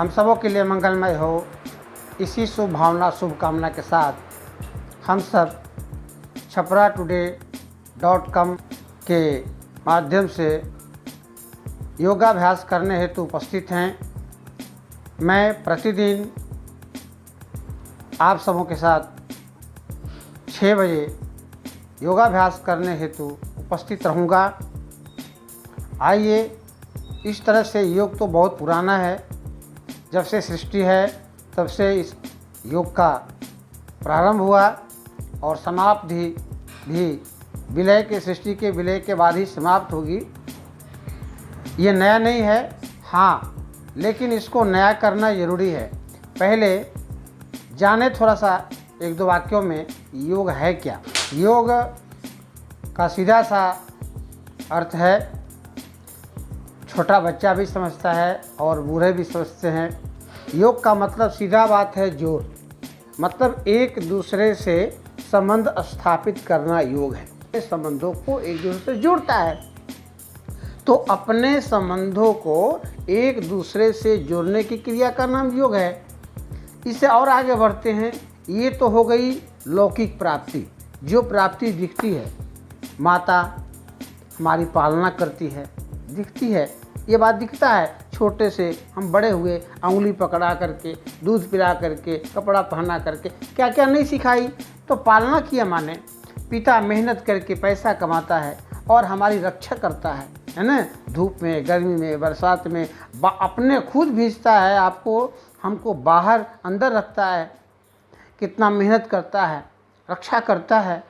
हम सबों के लिए मंगलमय हो, इसी शुभ भावना शुभकामना के साथ हम सब छपराटुडे.com के माध्यम से योगाभ्यास करने हेतु उपस्थित हैं। मैं प्रतिदिन आप सबों के साथ 6 बजे योगाभ्यास करने हेतु उपस्थित रहूँगा। आइए, इस तरह से योग तो बहुत पुराना है। जब से सृष्टि है तब से इस योग का प्रारंभ हुआ और समाप्ति भी विलय के सृष्टि के विलय के बाद ही समाप्त होगी। ये नया नहीं है, हाँ, लेकिन इसको नया करना ज़रूरी है। पहले जाने थोड़ा सा 1-2 वाक्यों में योग है क्या। योग का सीधा सा अर्थ है, छोटा बच्चा भी समझता है और बूढ़े भी समझते हैं। योग का मतलब सीधा बात है जोड़, मतलब एक दूसरे से संबंध स्थापित करना योग है। संबंधों को एक दूसरे से जोड़ता है, तो अपने संबंधों को एक दूसरे से जोड़ने की क्रिया का नाम योग है। इससे और आगे बढ़ते हैं। ये तो हो गई लौकिक प्राप्ति, जो प्राप्ति दिखती है। माता हमारी पालना करती है, दिखती है, ये बात दिखता है। छोटे से हम बड़े हुए, उंगली पकड़ा करके, दूध पिला करके, कपड़ा पहना करके, क्या क्या नहीं सिखाई, तो पालना किया। माने पिता मेहनत करके पैसा कमाता है और हमारी रक्षा करता है ना। धूप में, गर्मी में, बरसात में अपने खुद भीजता है, आपको हमको बाहर अंदर रखता है, कितना मेहनत करता है, रक्षा करता है।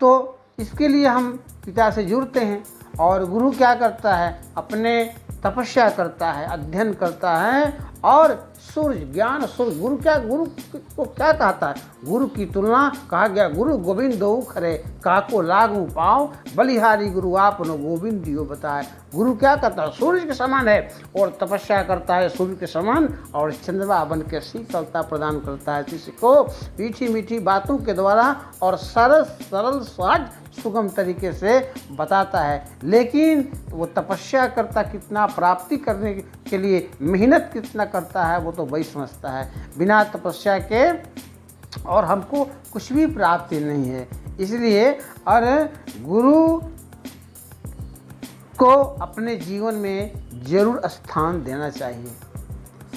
तो इसके लिए हम पिता से जुड़ते हैं। और गुरु क्या करता है, अपने तपस्या करता है, अध्ययन करता है और सूर्य ज्ञान सूर्य। गुरु को क्या कहता है, गुरु की तुलना कहा गया, गुरु गोविंद दो खरे, काको लागू पाओ, बलिहारी गुरु आपनो गोविंद दियो बताए। गुरु क्या करता है, सूर्य के समान है और तपस्या करता है सूर्य के समान, और चंद्रमा बन के शीतलता प्रदान करता है शिष्य को मीठी मीठी बातों के द्वारा और सरल सहज सुगम तरीके से बताता है। लेकिन वो तपस्या करता कितना, प्राप्ति करने के लिए मेहनत कितना करता है, वो तो वही समझता है। बिना तपस्या के और हमको कुछ भी प्राप्ति नहीं है। इसलिए और गुरु को अपने जीवन में जरूर स्थान देना चाहिए।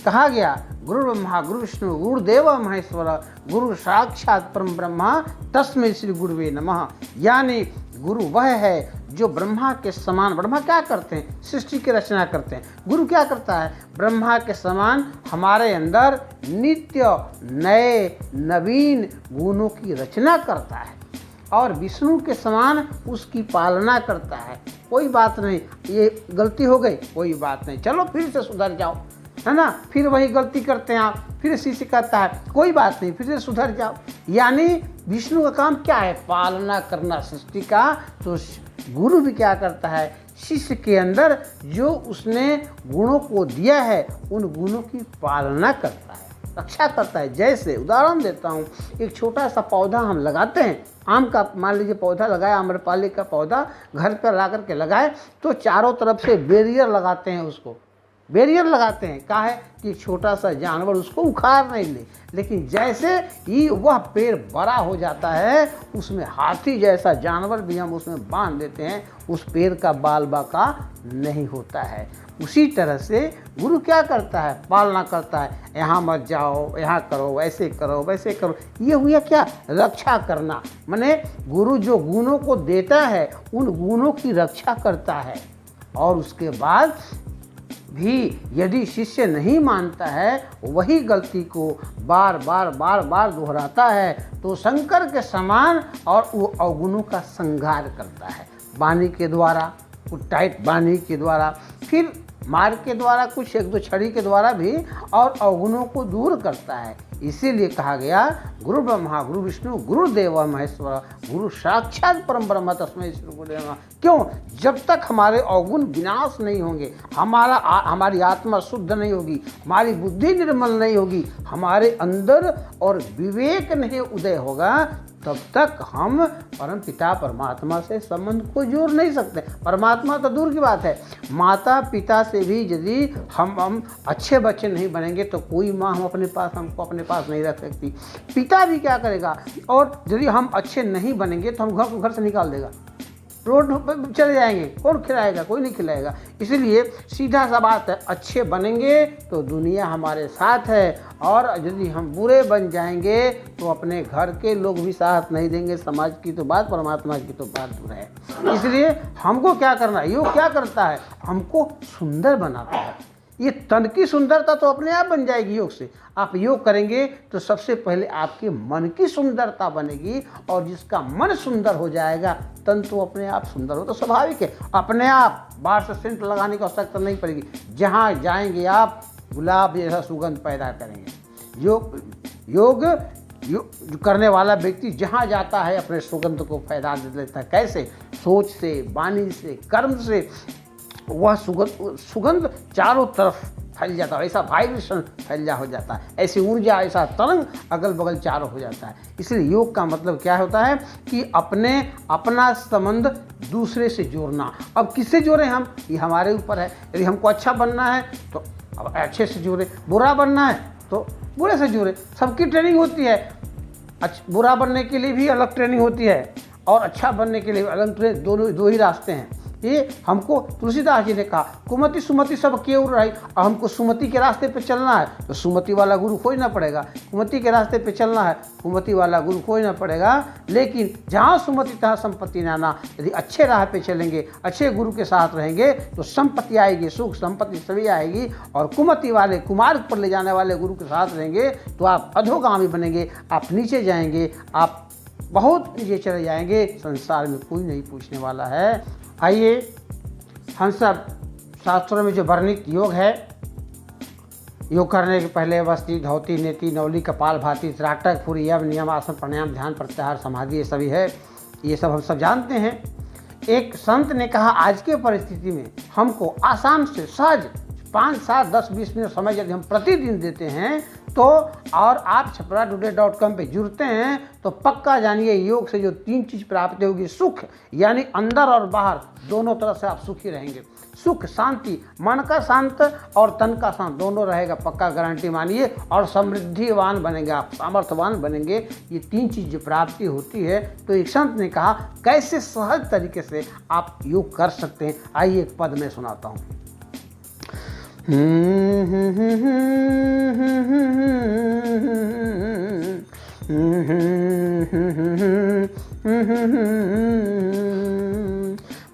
कहा गया, गुरु ब्रह्मा गुरु विष्णु गुरुदेव महेश्वर, गुरु साक्षात परम ब्रह्मा तस्मै श्री गुरुवे नमः। यानी गुरु वह है जो ब्रह्मा के समान। ब्रह्मा क्या करते हैं, सृष्टि की रचना करते हैं। गुरु क्या करता है, ब्रह्मा के समान हमारे अंदर नित्य नए नवीन गुणों की रचना करता है और विष्णु के समान उसकी पालना करता है। कोई बात नहीं, ये गलती हो गई, कोई बात नहीं, चलो फिर से सुधर जाओ, है ना। फिर वही गलती करते हैं आप, फिर शिष्य कहता है कोई बात नहीं, फिर से सुधर जाओ। यानी विष्णु का काम क्या है, पालना करना सृष्टि का। तो गुरु भी क्या करता है, शिष्य के अंदर जो उसने गुणों को दिया है उन गुणों की पालना करता है, रक्षा करता है। जैसे उदाहरण देता हूँ, एक छोटा सा पौधा हम लगाते हैं, आम का मान लीजिए पौधा लगाया, आम्रपाली का पौधा घर पर ला करके लगाए, तो चारों तरफ से बैरियर लगाते हैं, उसको बैरियर लगाते हैं। क्या है कि छोटा सा जानवर उसको उखाड़ नहीं ले। लेकिन जैसे ही वह पेड़ बड़ा हो जाता है, उसमें हाथी जैसा जानवर भी हम उसमें बांध देते हैं, उस पेड़ का बाल बाका नहीं होता है। उसी तरह से गुरु क्या करता है, पालना करता है। यहाँ मत जाओ, यहाँ करो, ऐसे करो, वैसे करो। ये हुआ क्या, रक्षा करना। माने गुरु जो गुणों को देता है उन गुणों की रक्षा करता है। और उसके बाद भी यदि शिष्य नहीं मानता है, वही गलती को बार बार दोहराता है, तो शंकर के समान और वो अवगुणों का संहार करता है। वाणी के द्वारा, कुछ टाइट वाणी के द्वारा, फिर मार के द्वारा, कुछ 1-2 छड़ी के द्वारा भी, और अवगुणों को दूर करता है। इसीलिए कहा गया, गुरु ब्रह्मा गुरु विष्णु गुरुदेव महेश्वर, गुरु साक्षात परम ब्रह्म तस्मै श्री गुरुवे नमः। क्यों, जब तक हमारे अवगुण विनाश नहीं होंगे, हमारी आत्मा शुद्ध नहीं होगी, हमारी बुद्धि निर्मल नहीं होगी, हमारे अंदर और विवेक नहीं उदय होगा, तब तक हम परम पिता परमात्मा से संबंध को जोड़ नहीं सकते। परमात्मा तो दूर की बात है, माता पिता से भी यदि हम अच्छे बच्चे नहीं बनेंगे तो कोई माँ हमको अपने पास नहीं रख सकती। पिता भी क्या करेगा, और यदि हम अच्छे नहीं बनेंगे तो हम घर से निकाल देगा, रोड पर चले जाएंगे, कौन खिलाएगा, कोई नहीं खिलाएगा। इसलिए सीधा सा बात है, अच्छे बनेंगे तो दुनिया हमारे साथ है, और यदि हम बुरे बन जाएंगे तो अपने घर के लोग भी साथ नहीं देंगे। समाज की तो बात, परमात्मा की तो बात दूर है। इसलिए हमको क्या करना है, योग क्या करता है, हमको सुंदर बनाता है। ये तन की सुंदरता तो अपने आप बन जाएगी योग से। आप योग करेंगे तो सबसे पहले आपके मन की सुंदरता बनेगी, और जिसका मन सुंदर हो जाएगा तन तो अपने आप सुंदर हो, तो स्वाभाविक है, अपने आप बाहर से सेंट लगाने की आवश्यकता नहीं पड़ेगी। जहाँ जाएंगे आप गुलाब जैसा सुगंध पैदा करेंगे। योग करने वाला व्यक्ति जहाँ जाता है अपने सुगंध को फैला देता है। कैसे? सोच से, वाणी से, कर्म से वह सुगंध चारों तरफ फैल जाता है, ऐसा वाइब्रेशन फैल हो जाता है, ऐसी ऊर्जा, ऐसा तरंग अगल बगल चारों हो जाता है। इसलिए योग का मतलब क्या होता है कि अपना संबंध दूसरे से जोड़ना। अब किससे जोड़ें हम, ये हमारे ऊपर है। यदि हमको अच्छा बनना है तो अब अच्छे से जोड़े, बुरा बनना है तो बुरे से जोड़े। सबकी ट्रेनिंग होती है, बुरा बनने के लिए भी अलग ट्रेनिंग होती है और अच्छा बनने के लिए अलग ट्रेनिंग, दो ही रास्ते हैं। ये हमको तुलसीदास जी ने कहा, कुमति सुमति सब केवल रही। अब हमको सुमति के रास्ते पे चलना है तो सुमति वाला गुरु खोजना पड़ेगा, कुमति के रास्ते पे चलना है कुमति वाला गुरु खोजना पड़ेगा। लेकिन जहाँ सुमति तहाँ संपत्ति नाना। यदि अच्छे राह पे चलेंगे, अच्छे गुरु के साथ रहेंगे तो संपत्ति आएगी, सुख संपत्ति सभी आएगी। और कुमति वाले, कुमार्ग पर ले जाने वाले गुरु के साथ रहेंगे तो आप अधोगामी बनेंगे, आप नीचे जाएंगे, आप बहुत नीचे चले जाएंगे, संसार में कोई नहीं पूछने वाला है। आइए हम सब शास्त्रों में जो वर्णित योग है, योग करने के पहले वस्ती, धोती, नेति, नवली, कपाल भाती, त्राटक, फुरी, यम, नियम, आसन, प्राणायाम, ध्यान, प्रत्याहार, समाधि, ये सभी है, ये सब हम सब जानते हैं। एक संत ने कहा, आज के परिस्थिति में हमको आसान से सहज 5, 7, 10, 20 मिनट समय यदि हम प्रतिदिन देते हैं तो, और आप छपराटुडे.com पे जुड़ते हैं तो पक्का जानिए योग से जो 3 चीज़ प्राप्त होगी, सुख यानी अंदर और बाहर दोनों तरफ से आप सुखी रहेंगे। सुख, शांति, मन का शांत और तन का शांत दोनों रहेगा, पक्का गारंटी मानिए। और समृद्धिवान बनेंगे आप, सामर्थ्यवान बनेंगे। ये 3 चीज़ जो प्राप्ति होती है। तो एक संत ने कहा कैसे सहज तरीके से आप योग कर सकते हैं। आइए एक पद में सुनाता हूँ।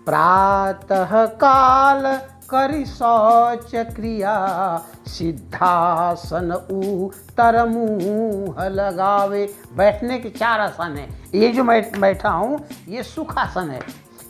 प्रातः काल करि शौच क्रिया, सिद्धासन उत्तर मुँह लगावे। बैठने के 4 आसन है। ये जो मैं बैठा हूँ ये सुखासन है,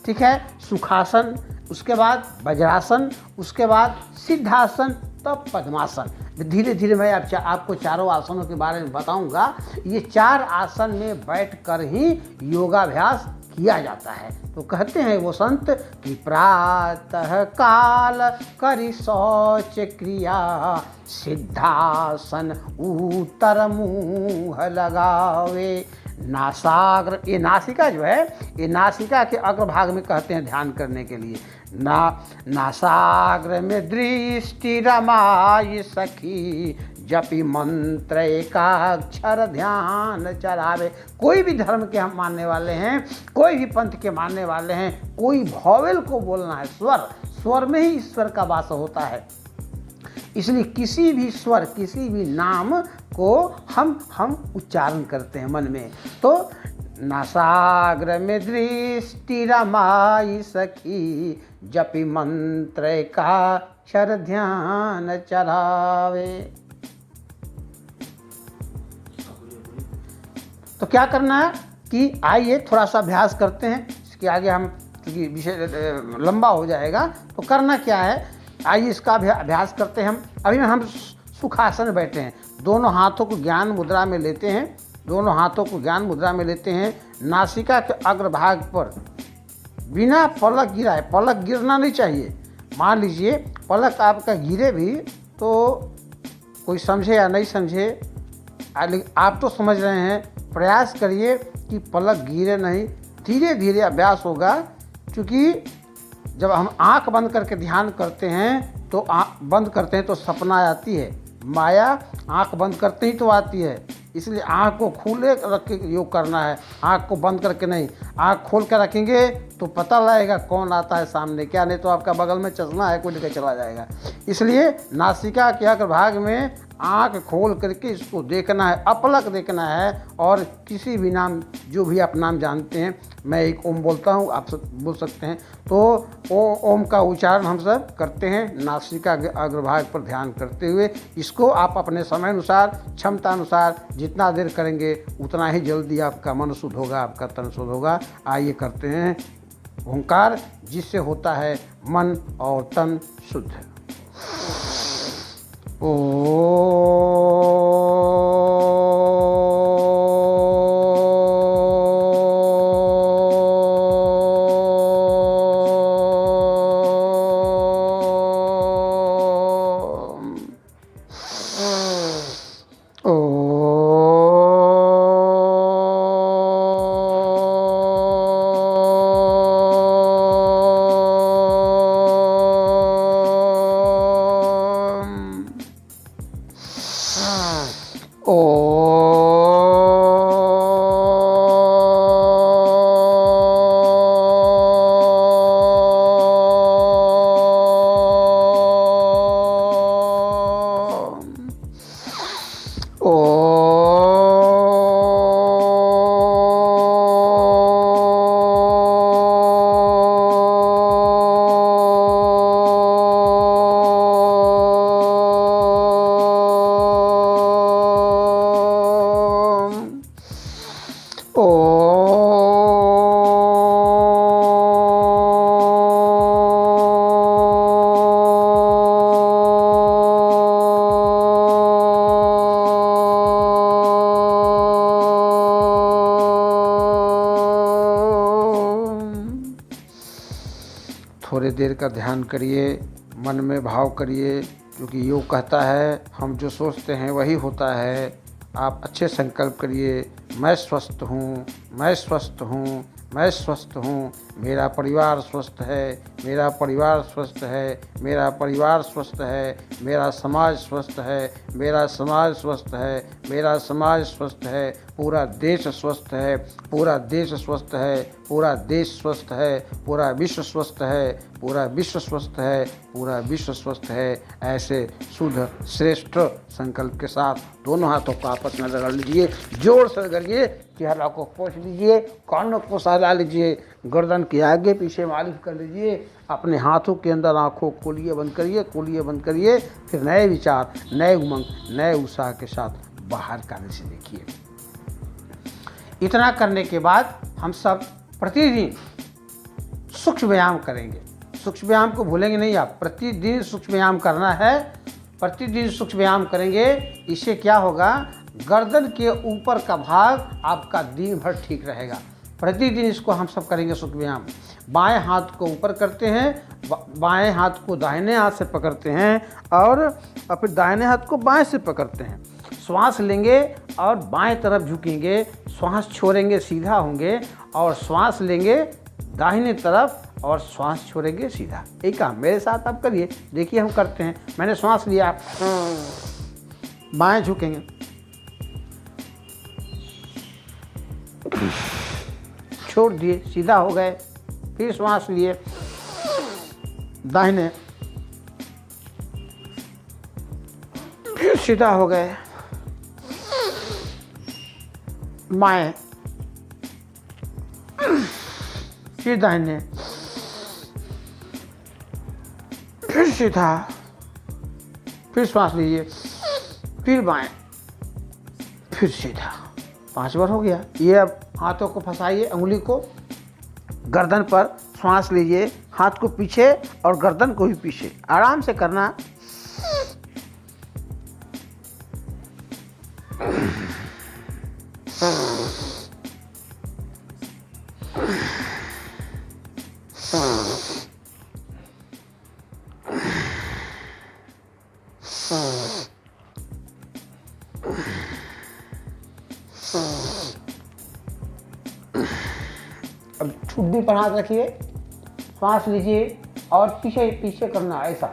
ठीक है, सुखासन, उसके बाद वज्रासन, उसके बाद सिद्धासन, तब पद्मासन। धीरे धीरे मैं आपको चारों आसनों के बारे में बताऊंगा। ये 4 आसन में बैठकर ही योगाभ्यास किया जाता है। तो कहते हैं वो संत कि प्रातः काल करि शौच क्रिया, सिद्धासन उत्तर मुँह लगावे। नासाग्र, ये नासिका जो है, ये नासिका के अग्रभाग में कहते हैं ध्यान करने के लिए। नासाग्र में दृष्टि रमाई सखी, जपि मंत्र एकाक्षर ध्यान चलावे। कोई भी धर्म के हम मानने वाले हैं, कोई भी पंथ के मानने वाले हैं, कोई भॉवेल को बोलना है। स्वर में ही ईश्वर का वास होता है। इसलिए किसी भी स्वर, किसी भी नाम को हम उच्चारण करते हैं मन में। तो नासाग्र में दृष्टि रमाई सखी, जपि मंत्र एकाक्षर ध्यान चढ़ावे। तो क्या करना है कि आइए थोड़ा सा अभ्यास करते हैं। इसके आगे हम, क्योंकि विषय लंबा हो जाएगा, तो करना क्या है, आइए इसका अभ्यास करते हैं हम। अभी हम सुखासन बैठे हैं, दोनों हाथों को ज्ञान मुद्रा में लेते हैं, दोनों हाथों को ज्ञान मुद्रा में लेते हैं। नासिका के अग्रभाग पर बिना पलक गिराए, पलक गिरना नहीं चाहिए। मान लीजिए पलक आपका गिरे भी तो कोई समझे या नहीं समझे, आप तो समझ रहे हैं। प्रयास करिए कि पलक गिरे नहीं, धीरे धीरे अभ्यास होगा। क्योंकि जब हम आंख बंद करके ध्यान करते हैं तो बंद करते हैं तो सपना आती है, माया आंख बंद करते ही तो आती है। इसलिए आंख को खुले रख के योग करना है, आंख को बंद करके नहीं। आंख खोल कर रखेंगे तो पता लगेगा कौन आता है सामने, क्या नहीं तो आपका बगल में चश्मा है कोई लेकर चला जाएगा। इसलिए नासिका के अग्रभाग में आंख खोल करके इसको देखना है, अपलक देखना है। और किसी भी नाम, जो भी आप नाम जानते हैं, मैं एक ओम बोलता हूँ, आप सब बोल सकते हैं। तो ओम का उच्चारण हम सब करते हैं नासिका के अग्रभाग पर ध्यान करते हुए। इसको आप अपने समय अनुसार, क्षमता अनुसार जितना देर करेंगे उतना ही जल्दी आपका मन शुद्ध होगा, आपका तन शुद्ध होगा। आइए करते हैं ओंकार, जिससे होता है मन और तन शुद्ध। थोड़ी देर का ध्यान करिए, मन में भाव करिए, क्योंकि योग कहता है हम जो सोचते हैं वही होता है। आप अच्छे संकल्प करिए, मैं स्वस्थ हूँ, मैं स्वस्थ हूँ, मैं स्वस्थ हूँ, मेरा परिवार स्वस्थ है, मेरा परिवार स्वस्थ है, मेरा परिवार स्वस्थ है, मेरा समाज स्वस्थ है, मेरा समाज स्वस्थ है, मेरा समाज स्वस्थ है, पूरा देश स्वस्थ है, पूरा देश स्वस्थ है, पूरा देश स्वस्थ है, पूरा विश्व स्वस्थ है, पूरा विश्व स्वस्थ है, पूरा विश्व स्वस्थ है। ऐसे शुद्ध श्रेष्ठ संकल्प के साथ दोनों हाथों को आपस में लगा लीजिए, जोर से करिए, चेहरा को पोंछ लीजिए, कानों को सहला लीजिए, गर्दन के आगे पीछे मालिश कर लीजिए, अपने हाथों के अंदर आंखों खोलिए बंद करिए, खोलिए बंद करिए। फिर नए विचार, नए उमंग, नए उत्साह के साथ बाहर का दृश्य देखिए। इतना करने के बाद हम सब प्रतिदिन सूक्ष्म व्यायाम करेंगे। सूक्ष्म व्यायाम को भूलेंगे नहीं आप, प्रतिदिन सूक्ष्म व्यायाम करना है। प्रतिदिन सूक्ष्म व्यायाम करेंगे, इससे क्या होगा, गर्दन के ऊपर का भाग आपका दिन भर ठीक रहेगा। प्रतिदिन इसको हम सब करेंगे सूक्ष्म व्यायाम। बाएं हाथ को ऊपर करते हैं, बाएं हाथ को दाहिने हाथ से पकड़ते हैं और फिर दाहिने हाथ को बाएं से पकड़ते हैं। श्वास लेंगे और बाएं तरफ झुकेंगे, श्वास छोड़ेंगे सीधा होंगे, और श्वास लेंगे दाहिने तरफ और श्वास छोड़ेंगे सीधा। एक काम मेरे साथ आप करिए, देखिए हम करते हैं। मैंने श्वास लिया, बाएं झुकेंगे, छोड़ दिए, सीधा हो गए, फिर श्वास लिए दाहिने, फिर सीधा हो गए, बाएं, फिर दाहिने, फिर सीधा, फिर श्वास लीजिए, फिर बाएं, फिर सीधा। 5 बार हो गया। ये अब हाथों को फंसाइए, उंगली को गर्दन पर, श्वास लीजिए, हाथ को पीछे और गर्दन को भी पीछे, आराम से करना। अब ठुड्डी पर हाथ रखिए, सांस लीजिए और पीछे पीछे करना ऐसा।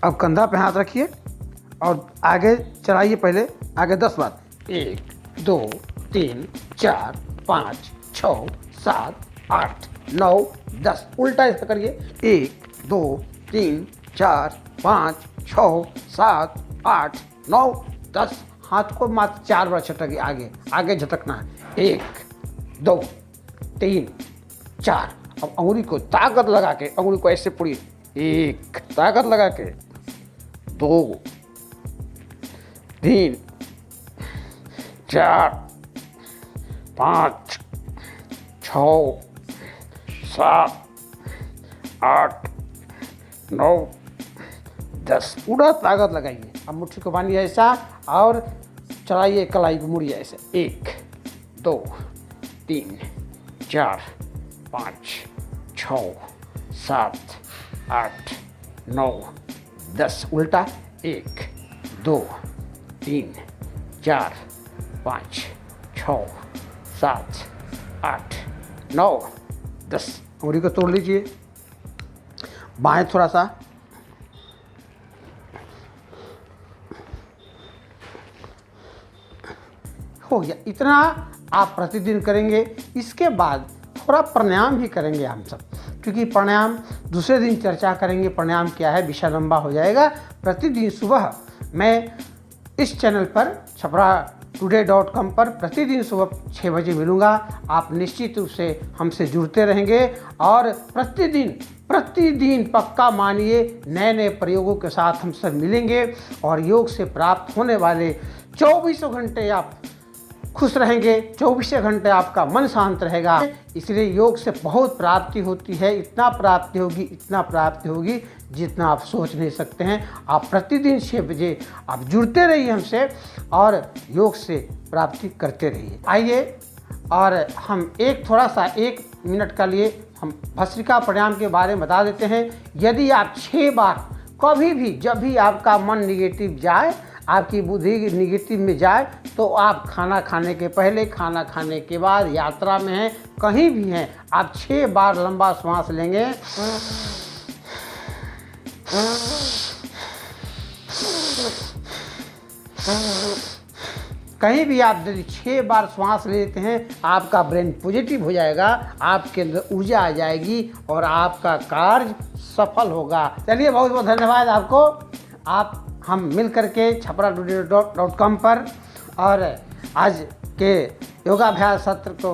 अब कंधा पे हाथ रखिए और आगे चलाइए। पहले आगे 10 बार, 1 2 3 4 5 6 7 8 9 10। उल्टा इसका करिए, 1 2 3 4 5 6 7 8 9 10। हाथ को मात्र 4 बार झटकिए, आगे आगे झटकना है। 1 2 3 4। अब अंगुली को ताकत लगा के अंगुली को ऐसे पुड़िए, 1 ताकत लगा के, 2 3 4 5 6 7 8 9 10। पूरा ताकत लगाइए। अब मुट्ठी को बांधिए ऐसा और चलाइए, कलाई को मुड़िए ऐसे। 1 2 3 4 5 6 7 8 9 10। उल्टा, 1 2 3 4 5 6 7 8 9 10। अंगुली को तोड़ लीजिए, बाएं थोड़ा सा, हो गया। इतना आप प्रतिदिन करेंगे। इसके बाद थोड़ा प्राणायाम भी करेंगे हम सब, क्योंकि प्राणायाम दूसरे दिन चर्चा करेंगे। प्राणायाम क्या है, विषय लंबा हो जाएगा। प्रतिदिन सुबह मैं इस चैनल पर छपराटुडे.com पर प्रतिदिन सुबह 6 बजे मिलूँगा। आप निश्चित रूप से हमसे जुड़ते रहेंगे और प्रतिदिन पक्का मानिए नए नए प्रयोगों के साथ हम सब मिलेंगे और योग से प्राप्त होने वाले 24 घंटे आप खुश रहेंगे, 24 घंटे आपका मन शांत रहेगा। इसलिए योग से बहुत प्राप्ति होती है। इतना प्राप्ति होगी जितना आप सोच नहीं सकते हैं। आप प्रतिदिन 6 बजे आप जुड़ते रहिए हमसे और योग से प्राप्ति करते रहिए। आइए और हम थोड़ा सा 1 मिनट का लिए हम भस्त्रिका प्राणायाम के बारे में बता देते हैं। यदि आप 6 बार कभी भी, जब भी आपका मन निगेटिव जाए, आपकी बुद्धि निगेटिव में जाए, तो आप खाना खाने के पहले, खाना खाने के बाद, यात्रा में हैं, कहीं भी हैं, आप 6 बार लंबा श्वास लेंगे। कहीं भी आप यदि 6 बार श्वास लेते हैं, आपका ब्रेन पॉजिटिव हो जाएगा, आपके अंदर ऊर्जा आ जाएगी और आपका कार्य सफल होगा। चलिए, बहुत बहुत धन्यवाद आपको। हम मिल करके छपराटुडे.com पर और आज के योगाभ्यास सत्र को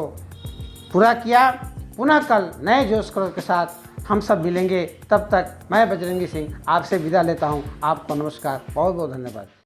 पूरा किया। पुनः कल नए जोश के साथ हम सब मिलेंगे। तब तक मैं बजरंगी सिंह आपसे विदा लेता हूँ। आपको नमस्कार, बहुत बहुत धन्यवाद।